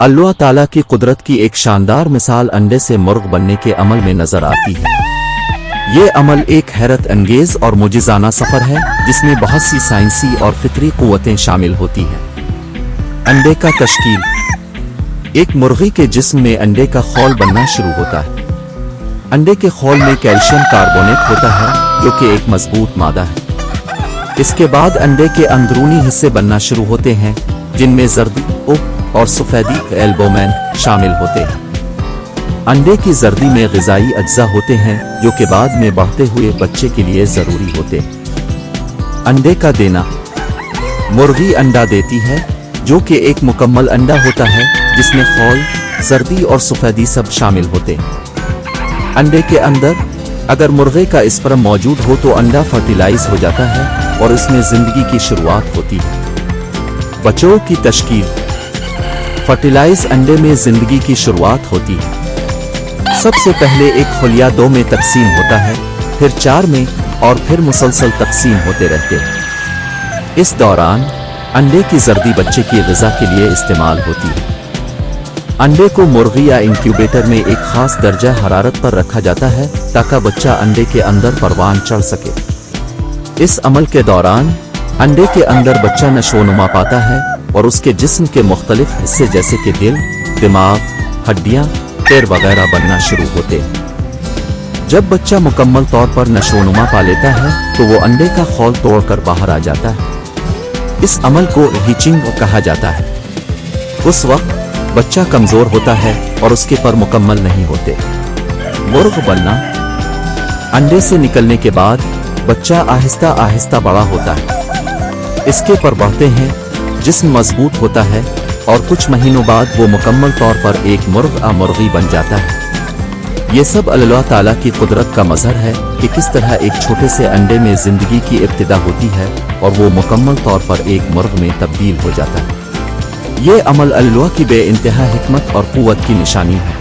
अल्लाह ताला की कुदरत की एक शानदार मिसाल अंडे से मुर्ग बनने के अमल में नजर आती है। ये अमल एक हैरत अंगेज और मुजिजाना सफर है जिसमें बहुत सी साइंसी और फितरी कुव्वतें शामिल होती हैं। अंडे का तश्कील। एक मुर्गी के जिस्म में अंडे का खौल बनना शुरू होता है। अंडे के खौल में कैल्शियम कार्बोनेट होता है जो कि एक मजबूत मादा है। इसके बाद अंडे के अंदरूनी हिस्से बनना शुरू होते हैं जिनमें जर्दी और सफेदी एल्बुमिन शामिल होते हैं। अंडे की जर्दी में ग़िज़ाई अज्जा होते हैं जो कि बाद में बढ़ते हुए बच्चे के लिए ज़रूरी होते हैं। अंडे का देना। मुर्गी अंडा देती है जो कि एक मुकम्मल अंडा होता है जिसमें खौल, जर्दी और सफेदी सब शामिल होते हैं। अंडे के अंदर अगर मुर्गे का स्पर्म मौजूद हो तो अंडा फर्टिलाइज हो जाता है और इसमें जिंदगी की शुरुआत होती है। बच्चों की तश्कील। फर्टिलाइज अंडे में जिंदगी की शुरुआत होती है। सबसे पहले एक खुलिया 2 में तकसीम होता है, फिर 4 में और फिर मुसलसल तकसीम होते रहते हैं। इस दौरान अंडे की जर्दी बच्चे की ग़िज़ा के लिए इस्तेमाल होती है। अंडे को मुर्गी या इंक्यूबेटर में एक खास दर्जा हरारत पर रखा जाता है ताकि बच्चा अंडे के अंदर परवान चढ़ सके। इस अमल के दौरान अंडे के अंदर बच्चा नशोनुमा पाता है और उसके जिस्म के मुख्तलिफ हिस्से जैसे कि दिल, दिमाग, हड्डियां, पैर वगैरह बनना शुरू होते हैं। जब बच्चा मुकम्मल तौर पर नशोनुमा पा लेता है तो वो अंडे का खौल तोड़कर बाहर आ जाता है। इस अमल को हीचिंग कहा जाता है। उस वक्त बच्चा कमजोर होता है और उसके पर मुकम्मल नहीं होते। मुर्ग बनना। अंडे से निकलने के बाद बच्चा आहिस्ता आहिस्ता बड़ा होता है। इसके पर बढ़ते हैं, जिस्म मजबूत होता है और कुछ महीनों बाद वो मुकम्मल तौर पर एक मुर्गी बन जाता है। ये सब अल्लाह ताला की कुदरत का मज़हर है कि किस तरह एक छोटे से अंडे में जिंदगी की इब्तिदा होती है और वो मुकम्मल तौर पर एक मुर्ग में तब्दील हो जाता है। ये अमल अल्लाह की बेइंतहा हिकमत और कुव्वत की निशानी है।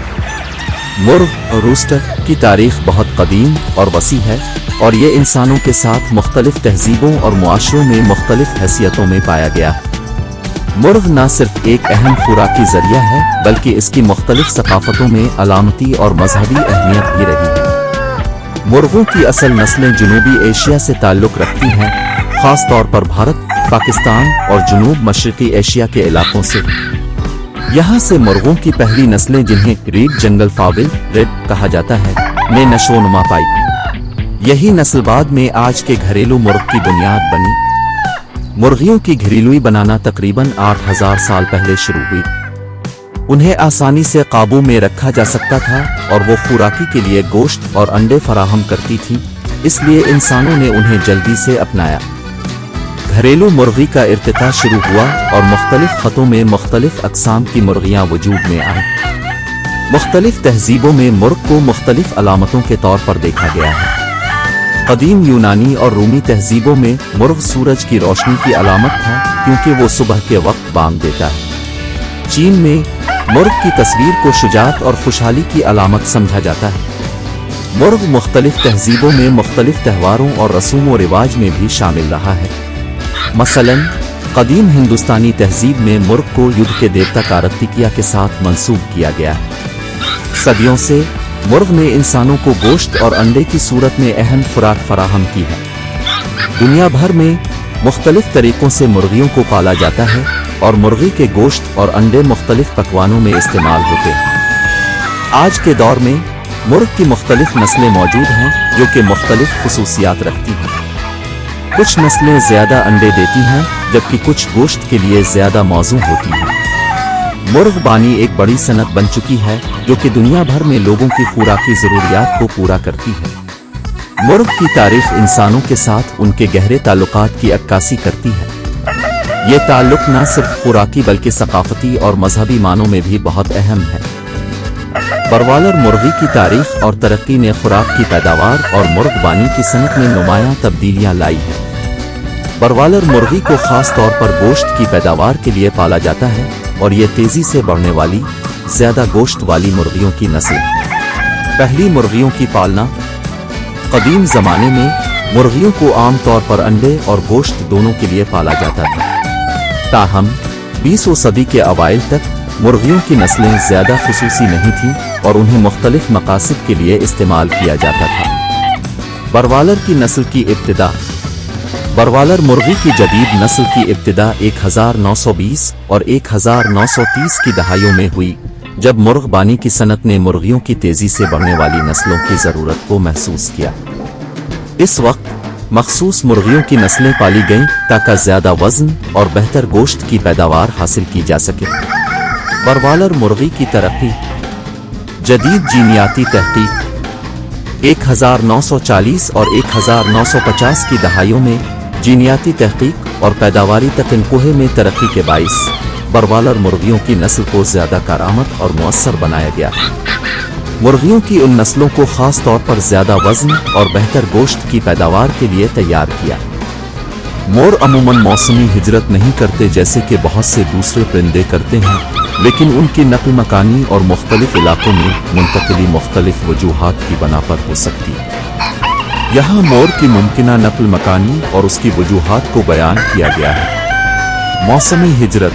मुर्ग और रूस्टर की तारीख बहुत कदीम और वसी है और ये इंसानों के साथ मुख्तलिफ तहजीबों और मुआशरों में मुख्तलिफ हैसियतों में पाया गया है। मुर्ग न सिर्फ एक अहम खुराकी जरिया है बल्कि इसकी मुख्तलिफ सकाफतों में अलामती और मजहबी अहमियत भी रही है। मुर्गों की असल नस्लें जनूबी एशिया से ताल्लुक़ रखती हैं, ख़ास तौर पर भारत, पाकिस्तान और जनूब मशरक़ी एशिया के इलाकों से। यहाँ से मुर्गों की पहली नस्लें जिन्हें रेड जंगल फाविल रेड कहा जाता है ने नशोनुमा पाई। यही नस्ल बाद में आज के घरेलू मुर्ग की बुनियाद बनी। मुर्गियों की घरेलुई बनाना तकरीबन 8000 साल पहले शुरू हुई। उन्हें आसानी से काबू में रखा जा सकता था और वो खुराकी के लिए गोश्त और अंडे फराहम करती थी, इसलिए इंसानों ने उन्हें जल्दी से अपनाया। घरेलू मुर्गी का इर्तिका शुरू हुआ और मुख्तलिफ खतों में मुख्तलिफ अक़साम की मुर्गियाँ वजूद में आईं। मुख्तलिफ तहजीबों में मुर्ग को मुख्तलिफ अलामतों के तौर पर देखा गया है। कदीम यूनानी और रूमी तहजीबों में मुर्ग सूरज की रोशनी की अलामत था क्योंकि वो सुबह के वक्त बांग देता है। चीन में मुर्ग की तस्वीर को शुजाअत और खुशहाली की अलामत समझा जाता है। मुर्ग मुख्तलिफ तहजीबों में मुख्तलिफ त्यौहारों और रसूम व रिवाज में भी शामिल रहा है। मसलन कदीम हिंदुस्तानी तहजीब में मुर्ग को युद्ध के देवता कार्तिकेय के साथ मंसूब किया गया है। सदियों से मुर्ग ने इंसानों को गोश्त और अंडे की सूरत में अहम खुराक फराहम की है। दुनिया भर में मुख्तलिफ तरीकों से मुर्गियों को पाला जाता है और मुर्गी के गोश्त और अंडे मुख्तलिफ पकवानों में इस्तेमाल होते हैं। आज के दौर में मुर्ग की मुख्तलिफ नस्लें मौजूद हैं जो कि मुख्तलिफ खुसूसियात रखती हैं। कुछ नस्लें ज़्यादा अंडे देती हैं जबकि कुछ गोश्त के लिए ज़्यादा मौजू होती हैं। मुर्गबानी एक बड़ी सनत बन चुकी है जो कि दुनिया भर में लोगों की खुराकी ज़रूरियात को पूरा करती है। मुर्ग की तारीख इंसानों के साथ उनके गहरे ताल्लुकात की अक्कासी करती है। ये ताल्लुक न सिर्फ खुराकी बल्कि सकाफती और मजहबी मानों में भी बहुत अहम है। बरवालर मुर्गी की तारीख और तरक्की ने खुराक की पैदावार और मुर्गबानी की सनत में नुमायां तब्दीलियां लाई हैं। बरवालर मुर्गी को खास तौर पर गोश्त की पैदावार के लिए पाला जाता है और ये तेजी से बढ़ने वाली ज्यादा गोश्त वाली मुर्गियों की नस्ल है। पहली मुर्गियों की पालना। कदीम जमाने में मुर्गियों को आम तौर पर अंडे और गोश्त दोनों के लिए पाला जाता था। ताहम 20वीं सदी के अवाइल तक मुर्गियों की नस्लें ज़्यादा खुसूसी नहीं थीं और उन्हें मुख्तलिफ मकासद के लिए इस्तेमाल किया जाता था। बरवालर की नस्ल की इब्तिदा। बरवालर मुर्गी की जदीद नस्ल की इब्तिदा 1920 और 1930 की दहाइयों में हुई, जब मुर्गबानी की सनत ने मुर्गियों की तेजी से बढ़ने वाली नस्लों की ज़रूरत को महसूस किया। इस वक्त मखसूस मुर्गियों की नस्लें पाली गईं ताकि ज़्यादा वज़न और बेहतर गोश्त की पैदावार हासिल की जा सके। बरवालर मुर्गी की तरक्की। जदीद जीनियाती तहकीक। 1940 और 1950 की दहाइयों में जीनियाती तहकीक और पैदावारी तकनकोहे में तरक्की के बाइस बरवालर मुर्गियों की नस्ल को ज़्यादा कारआमद और मुअस्सर बनाया गया। मुर्गियों की उन नस्लों को ख़ास तौर पर ज़्यादा वज़न और बेहतर गोश्त की पैदावार के लिए तैयार किया। मोर अमूमन मौसमी हिजरत नहीं करते जैसे कि बहुत से दूसरे परिंदे करते हैं, लेकिन उनकी नक़ल मकानी और मुख्तलिफ इलाकों में मुंतकिली मुख्तलिफ वजूहात की बना पर हो सकती है। यहाँ मोर की मुमकिना नक़ल मकानी और उसकी वजूहात को बयान किया गया है। मौसमी हिजरत।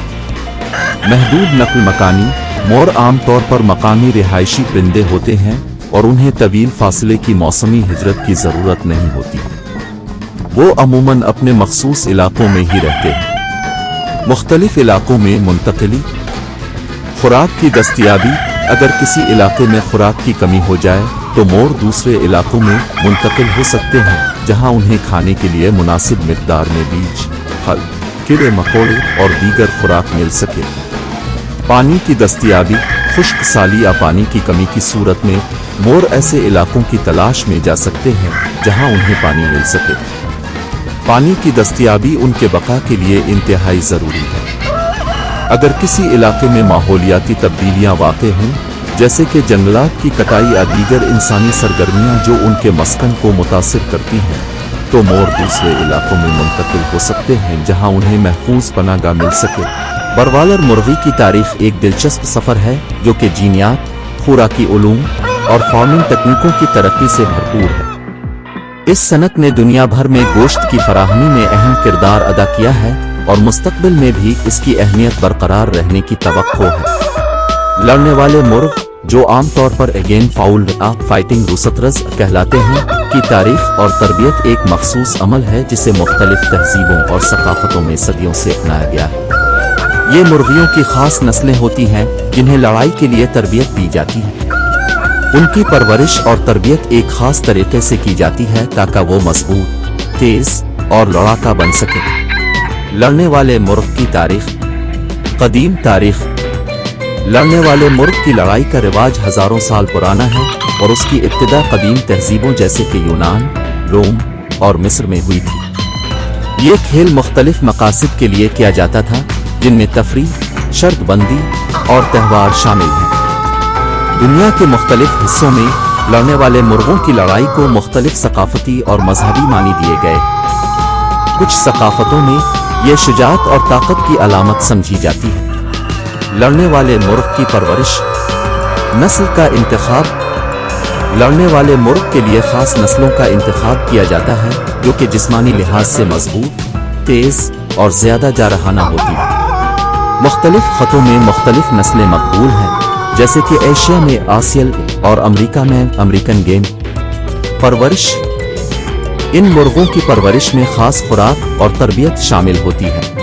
महदूद नक़ल मकानी। मोर आम तौर पर मकामी रिहायशी परिंदे होते हैं और उन्हें तवील फासले की मौसमी हिजरत की ज़रूरत नहीं होती। वो अमूमन अपने मखसूस इलाकों में ही रहते हैं। मुख्तलिफ इलाकों में मुंतकिली। खुराक की दस्तयाबी। अगर किसी इलाके में खुराक की कमी हो जाए तो मोर दूसरे इलाकों में मुंतकिल हो सकते हैं जहां उन्हें खाने के लिए मुनासिब मिकदार में बीज, फल, कीड़े मकोड़े और दीगर खुराक मिल सके। पानी की दस्तयाबी। खुश्क साली या पानी की कमी की सूरत में मोर ऐसे इलाकों की तलाश में जा सकते हैं जहां उन्हें पानी मिल सके। पानी की दस्तयाबी उनके बका के लिए इंतहाई ज़रूरी है। अगर किसी इलाके में माहौलियाती तब्दीलियां वाक़ हों, जैसे कि जंगलात की कटाई या दीगर इंसानी सरगर्मियां जो उनके मस्कन को मुतासिर करती हैं, तो मोर दूसरे इलाकों में मुंतकिल हो सकते हैं जहां उन्हें महफूज पनाहगाह मिल सके। बरवालर मुर्गी की तारीख एक दिलचस्प सफ़र है जो कि जीनियात, खुराकी उलूम और फार्मिंग तकनीकों की तरक्की से भरपूर है। इस सनत ने दुनिया भर में गोश्त की फराहमी में अहम किरदार अदा किया है और मुस्तकबिल में भी इसकी अहमियत बरकरार रहने की तवक्को है। लड़ने वाले मुर्ग, जो आम तौर पर अगेन फाउल फाइटिंग रुसतरज कहलाते हैं, की तारीख और तरबियत एक मखसूस अमल है जिसे मुख्तलिफ तहजीबों और सकाफतों में सदियों से अपनाया गया है। ये मुर्गियों की खास नस्लें होती हैं जिन्हें लड़ाई के लिए तरबियत दी जाती है। उनकी परवरिश और तरबियत एक खास तरीके से की जाती है ताकि वो मजबूत, तेज और लड़ाका बन सके। लड़ने वाले मुर्ग की तारीख। कदीम तारीख। लड़ने वाले मुर्ग की लड़ाई का रिवाज हजारों साल पुराना है और उसकी इब्तिदा कदीम तहजीबों जैसे कि यूनान, रोम और मिस्र में हुई थी। ये खेल मुख्तलिफ मकासद के लिए किया जाता था, जिनमें तफरीह, शर्तबंदी और त्यौहार शामिल हैं। दुनिया के मुख्तलिफ हिस्सों में लड़ने वाले मुर्गों की लड़ाई को मुख्तलिफ सकाफती और मजहबी मानी दिए गए। कुछ सकाफतों में यह शुजाअत और ताकत की अलामत समझी जाती है। लड़ने वाले मुर्ग की परवरिश। नस्ल का इंतखाब। लड़ने वाले मुर्ग के लिए खास नस्लों का इंतखाब किया जाता है जो कि जिस्मानी लिहाज से मजबूत, तेज और ज्यादा जारहाना होती है। मुख्तलिफ खतों में मुख्तलिफ नस्लें मकबूल हैं, जैसे कि एशिया में आसियल और अमेरिका में अमेरिकन गेम। परवरिश। इन मुर्गों की परवरिश में खास खुराक और तरबियत शामिल होती है।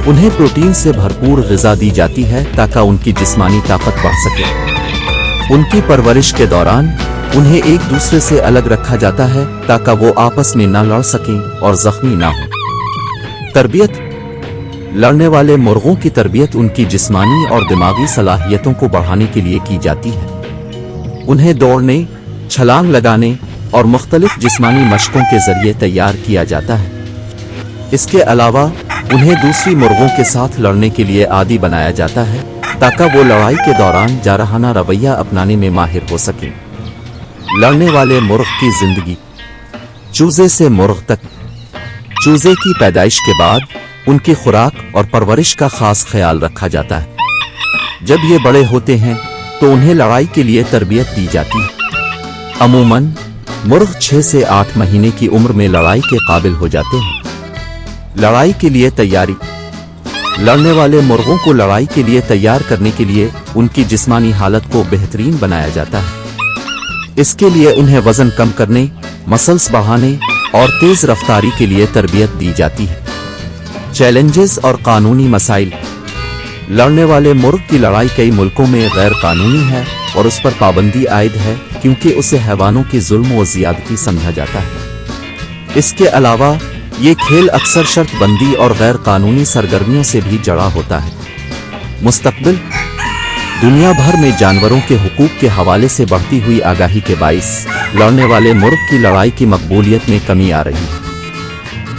उन्हें प्रोटीन से भरपूर ग़िज़ा दी जाती है ताकि उनकी जिस्मानी ताकत बढ़ सके। उनकी परवरिश के दौरान उन्हें एक दूसरे से अलग रखा जाता है ताकि वो आपस में ना लड़ सकें और जख्मी ना हो। तरबियत। लड़ने वाले मुर्गों की तरबियत उनकी जिस्मानी और दिमागी सलाहियतों को बढ़ाने के लिए की जाती है। उन्हें दौड़ने, छलांग लगाने और मुख्तलिफ जिस्मानी मशकों के जरिए तैयार किया जाता है। इसके अलावा उन्हें दूसरी मुर्गों के साथ लड़ने के लिए आदी बनाया जाता है ताकि वो लड़ाई के दौरान जारहाना रवैया अपनाने में माहिर हो सकें। लड़ने वाले मुर्ग की जिंदगी। चूजे से मुर्ग तक। चूजे की पैदाइश के बाद उनकी खुराक और परवरिश का खास ख्याल रखा जाता है। जब ये बड़े होते हैं तो उन्हें लड़ाई के लिए तरबियत दी जाती है। अमूमन मुर्ग 6 से 8 महीने की उम्र में लड़ाई के काबिल हो जाते हैं। लड़ाई के लिए तैयारी। लड़ने वाले मुर्गों को लड़ाई के लिए तैयार करने के लिए उनकी जिस्मानी हालत को बेहतरीन बनाया जाता है। इसके लिए उन्हें वजन कम करने, मसल्स बढ़ाने और तेज रफ्तारी के लिए तरबियत दी जाती है। चैलेंजेस और कानूनी मसाइल। लड़ने वाले मुर्ग की लड़ाई कई मुल्कों में गैर कानूनी है और उस पर पाबंदी आयद है क्योंकि उसे हैवानों की जुल्म व ज़ियादती समझा जाता है। इसके अलावा ये खेल अक्सर शर्त बंदी और गैर कानूनी सरगर्मियों से भी जुड़ा होता है। मुस्तकबिल। दुनिया भर में जानवरों के हुकूक के हवाले से बढ़ती हुई आगाही के बाइस लड़ने वाले मुर्ग की लड़ाई की मकबूलियत में कमी आ रही है।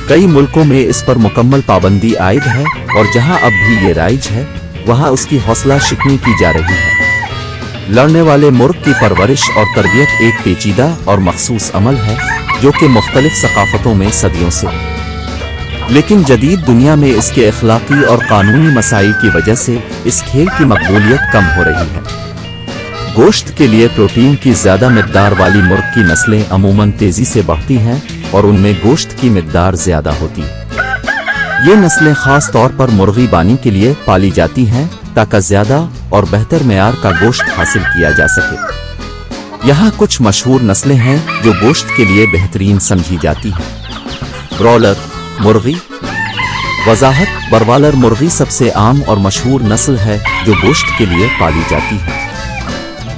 कई मुल्कों में इस पर मुकम्मल पाबंदी आयद है और जहां अब भी ये राइज है वहां उसकी हौसला शिकनी की जा रही है। लड़ने वाले मुर्ग की परवरिश और तरबियत एक पेचीदा और मखसूस अमल है जो कि मुख्तलिफ सकाफतों में सदियों से, लेकिन जदीद दुनिया में इसके अखलाकी और कानूनी मसाइल की वजह से इस खेल की मकबूलियत कम हो रही है। गोश्त के लिए प्रोटीन की ज़्यादा मिकदार वाली मुर्ग की नस्लें अमूमन तेज़ी से बढ़ती हैं और उनमें गोश्त की मिकदार ज़्यादा होती है। ये नस्लें ख़ास तौर पर मुर्गी बानी के लिए पाली जाती हैं ताकि ज़्यादा और बेहतर मेयार का गोश्त हासिल किया जा सके। यहाँ कुछ मशहूर नस्लें हैं जो गोश्त के लिए बेहतरीन समझी जाती हैं। ब्रॉयलर मुर्गी। वजाहत। ब्रॉयलर मुर्गी सबसे आम और मशहूर नस्ल है जो गोश्त के लिए पाली जाती है।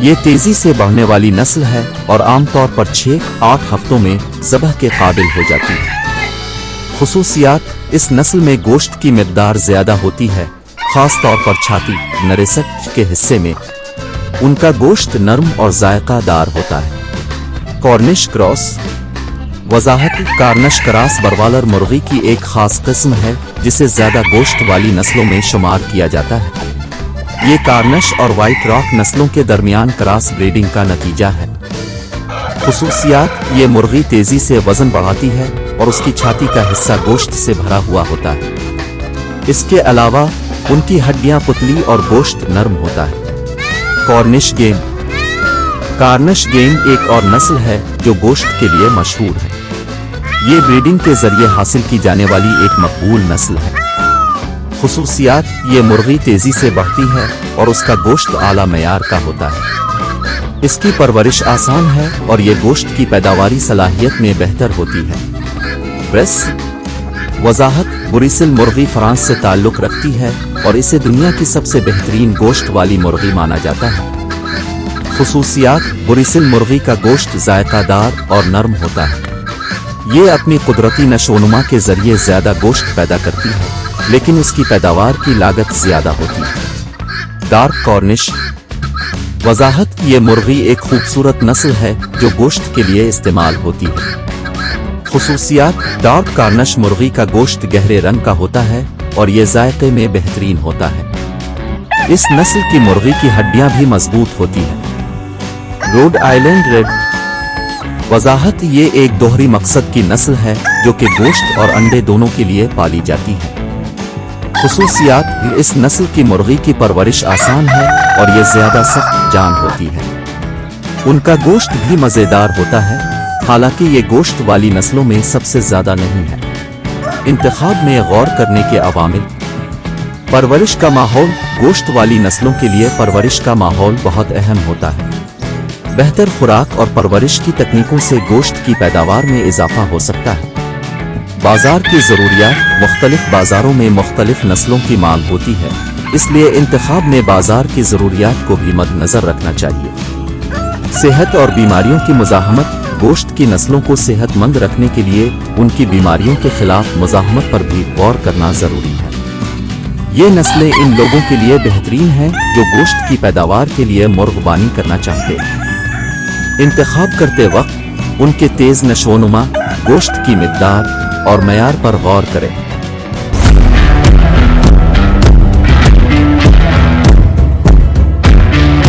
ये तेजी से बढ़ने वाली नस्ल है और आमतौर पर 6-8 हफ्तों में ज़बह के काबिल हो जाती है। खुसूसियात। इस नस्ल में गोश्त की मिकदार ज़्यादा होती है, ख़ास तौर पर छाती नरेसक के हिस्से में। उनका गोश्त नरम और जायकादार होता है। Cornish cross. वजाहत। कॉर्निश क्रॉस ब्रॉयलर मुर्गी की एक ख़ास किस्म है जिसे ज़्यादा गोश्त वाली नस्लों में शुमार किया जाता है। ये कॉर्निश और व्हाइट रॉक नस्लों के दरमियान क्रॉस ब्रीडिंग का नतीजा है। खुसूसियात। ये मुर्गी तेजी से वजन बढ़ाती है और उसकी छाती का हिस्सा गोश्त से भरा हुआ होता है। इसके अलावा उनकी हड्डियां पुतली और गोश्त नरम होता है। Cornish game. कॉर्निश गेम एक और नस्ल है जो गोश्त के लिए मशहूर है। ये ब्रीडिंग के जरिए हासिल की जाने वाली एक मकबूल नस्ल है। खुसूसियात। ये मुर्गी तेजी से बढ़ती है और उसका गोश्त आला मेयार का होता है। इसकी परवरिश आसान है और ये गोश्त की पैदावारी सलाहियत में बेहतर होती है। ब्रेस। वजाहत। बुरीसिल मुर्गी फ्रांस से ताल्लुक़ रखती है और इसे दुनिया की सबसे बेहतरीन गोश्त वाली मुर्गी माना जाता है। खुसूसियात। बुरीसिल मुर्गी का गोश्त जायकादार और नरम होता है। ये अपनी कुदरती नशोनुमा के जरिए ज़्यादा गोश्त पैदा करती है, लेकिन इसकी पैदावार की लागत ज़्यादा होती है। Dark Cornish. वजाहत। ये मुर्गी एक खूबसूरत नस्ल है जो गोश्त के लिए इस्तेमाल होती है। खुसूसियात। डार्क कॉर्निश मुर्गी का गोश्त गहरे रंग का होता है और ये जायके में बेहतरीन होता है। इस नस्ल की मुर्गी की हड्डियां भी मजबूत होती हैं। Rhode Island red. वजाहत। ये एक दोहरी मकसद की नस्ल है जो कि गोश्त और अंडे दोनों के लिए पाली जाती है। खुसूसियात। इस नस्ल की मुर्गी की परवरिश आसान है और ये ज़्यादा सख्त जान होती है। उनका गोश्त भी मज़ेदार होता है, हालांकि ये गोश्त वाली नस्लों में सबसे ज़्यादा नहीं है। इंतखाब में गौर करने के अवामिल। परवरिश का माहौल। गोश्त वाली नस्लों के लिए परवरिश का माहौल बहुत अहम होता है। बेहतर खुराक और परवरिश की तकनीकों से गोश्त की पैदावार में इजाफा हो सकता है। बाजार की ज़रूरियात। मुख्तलिफ बाज़ारों में मुख्तलिफ नस्लों की मांग होती है, इसलिए इंतखाब में बाजार की ज़रूरियात को भी मद्देनज़र रखना चाहिए। सेहत और बीमारियों की मुज़ाहमत। गोश्त की नस्लों को सेहतमंद रखने के लिए उनकी बीमारियों के खिलाफ मुज़ाहमत पर भी गौर करना ज़रूरी है। ये नस्लें इन लोगों के लिए बेहतरीन हैं जो गोश्त की पैदावार के लिए मुर्गबानी करना चाहते हैं। इंतखाब करते वक्त उनके तेज़ नशोनुमा, गोश्त की मिकदार और मयार पर गौर करें।